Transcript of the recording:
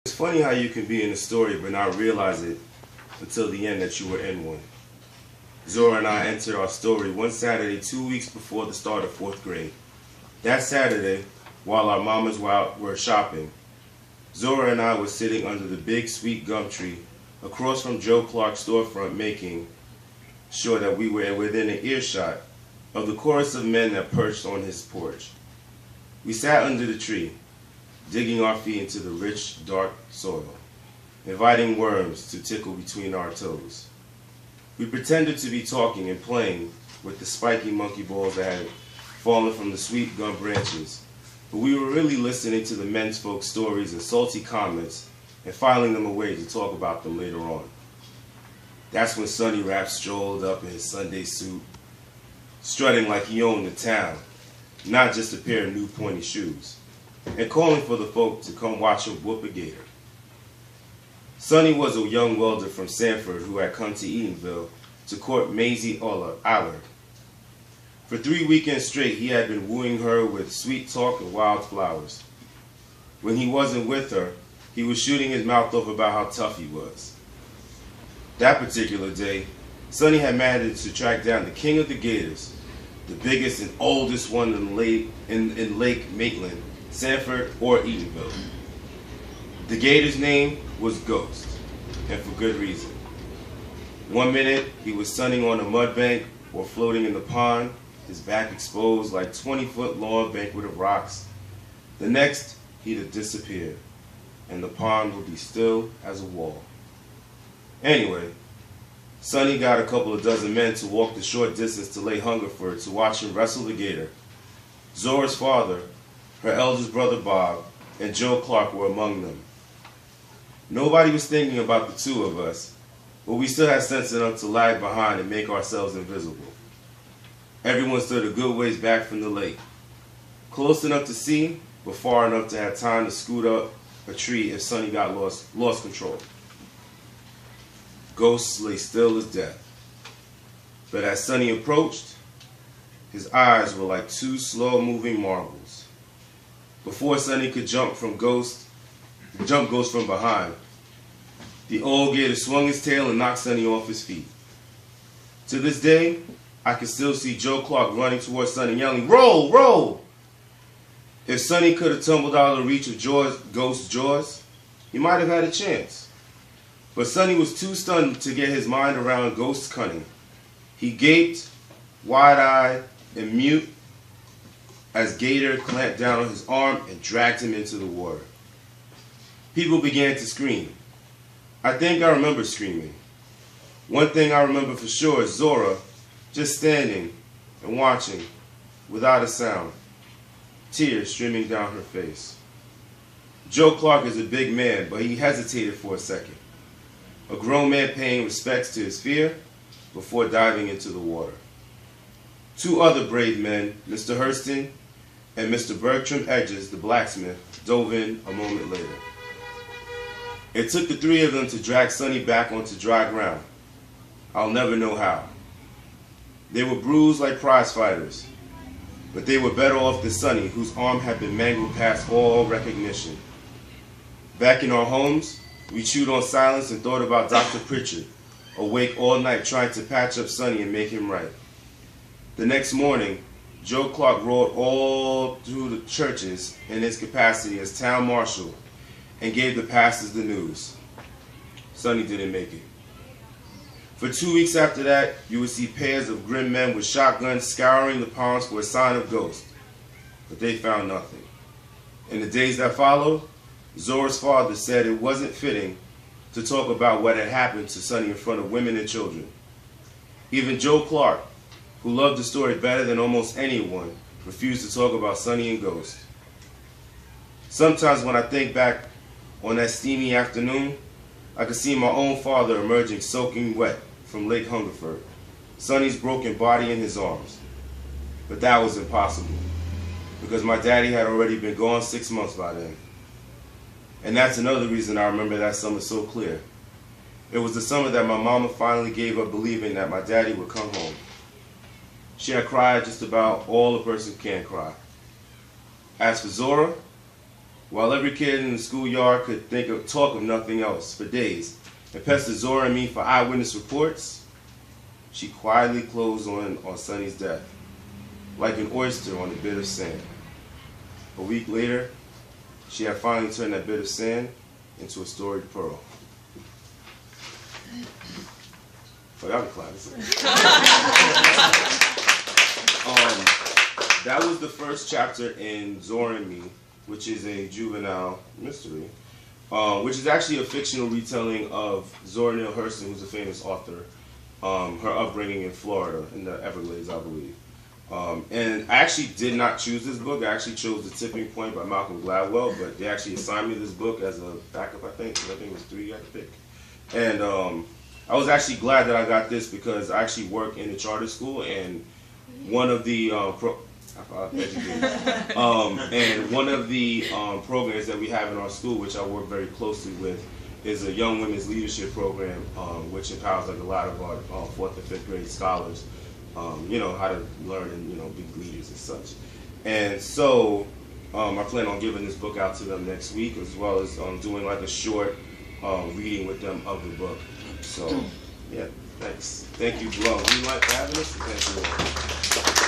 It's funny how you can be in a story but not realize it until the end that you were in one. Zora and I entered our story one Saturday 2 weeks before the start of 4th grade. That Saturday, while our mamas were shopping, Zora and I were sitting under the big sweet gum tree across from Joe Clark's storefront, making sure that we were within an earshot of the chorus of men that perched on his porch. We sat under the tree, digging our feet into the rich, dark soil, inviting worms to tickle between our toes. We pretended to be talking and playing with the spiky monkey balls that had fallen from the sweet gum branches, but we were really listening to the men's folk stories and salty comments and filing them away to talk about them later on. That's when Sonny Rap strolled up in his Sunday suit, strutting like he owned the town, not just a pair of new pointy shoes, and calling for the folk to come watch him whoop a gator. Sonny was a young welder from Sanford who had come to Eatonville to court Maisie Allard. For 3 weekends straight, he had been wooing her with sweet talk and wild flowers. When he wasn't with her, he was shooting his mouth off about how tough he was. That particular day, Sonny had managed to track down the king of the gators, the biggest and oldest one in Lake Maitland, Sanford, or Eatonville. The gator's name was Ghost, and for good reason. One minute, he was sunning on a mud bank or floating in the pond, his back exposed like 20-foot-long banquet of rocks. The next, he'd have disappeared, and the pond would be still as a wall. Anyway, Sonny got a couple of dozen men to walk the short distance to Lake Hungerford to watch him wrestle the gator. Zora's father, her eldest brother Bob, and Joe Clark were among them. Nobody was thinking about the two of us, but we still had sense enough to lag behind and make ourselves invisible. Everyone stood a good ways back from the lake, close enough to see, but far enough to have time to scoot up a tree if Sonny got lost control. Ghost lay still as death, but as Sonny approached, his eyes were like two slow-moving marbles. Before Sonny could jump Ghost from behind, the old gator swung his tail and knocked Sonny off his feet. To this day, I can still see Joe Clark running towards Sonny, yelling, "Roll, roll!" If Sonny could have tumbled out of the reach of Ghost's jaws, he might have had a chance. But Sonny was too stunned to get his mind around Ghost's cunning. He gaped, wide-eyed, and mute, as Gator clamped down on his arm and dragged him into the water. People began to scream. I think I remember screaming. One thing I remember for sure is Zora just standing and watching without a sound, tears streaming down her face. Joe Clark is a big man, but he hesitated for a second, a grown man paying respects to his fear before diving into the water. Two other brave men, Mr. Hurston and Mr. Bertram Edges, the blacksmith, dove in a moment later. It took the three of them to drag Sonny back onto dry ground. I'll never know how. They were bruised like prize fighters, but they were better off than Sonny, whose arm had been mangled past all recognition. Back in our homes, we chewed on silence and thought about Dr. Pritchard, awake all night trying to patch up Sonny and make him right. The next morning, Joe Clark rode all through the churches in his capacity as town marshal and gave the pastors the news. Sonny didn't make it. For 2 weeks after that, you would see pairs of grim men with shotguns scouring the ponds for a sign of Ghost, but they found nothing. In the days that followed, Zora's father said it wasn't fitting to talk about what had happened to Sonny in front of women and children. Even Joe Clark, who loved the story better than almost anyone, refused to talk about Sonny and Ghost. Sometimes when I think back on that steamy afternoon, I could see my own father emerging soaking wet from Lake Hungerford, Sonny's broken body in his arms. But that was impossible, because my daddy had already been gone 6 months by then. And that's another reason I remember that summer so clear. It was the summer that my mama finally gave up believing that my daddy would come home. She had cried just about all a person can cry. As for Zora, while every kid in the schoolyard could talk of nothing else for days, and pestered Zora and me for eyewitness reports, she quietly closed on Sonny's death, like an oyster on a bit of sand. A week later, she had finally turned that bit of sand into a storied pearl. But that was classic. That was the first chapter in Zora and Me, which is a juvenile mystery, which is actually a fictional retelling of Zora Neale Hurston, who's a famous author, her upbringing in Florida, in the Everglades, I believe. And I actually did not choose this book. I actually chose The Tipping Point by Malcolm Gladwell, but they actually assigned me this book as a backup, I think. I think it was 3 I had to pick. And I was actually glad that I got this because I actually work in a charter school, and one of the programs that we have in our school, which I work very closely with, is a young women's leadership program, which empowers like a lot of our 4th and 5th grade scholars, you know, how to learn and, you know, be leaders and such. And so I plan on giving this book out to them next week, as well as doing like a short reading with them of the book. So yeah, thanks. Thank you, Greenlight, for having us, and thank you all.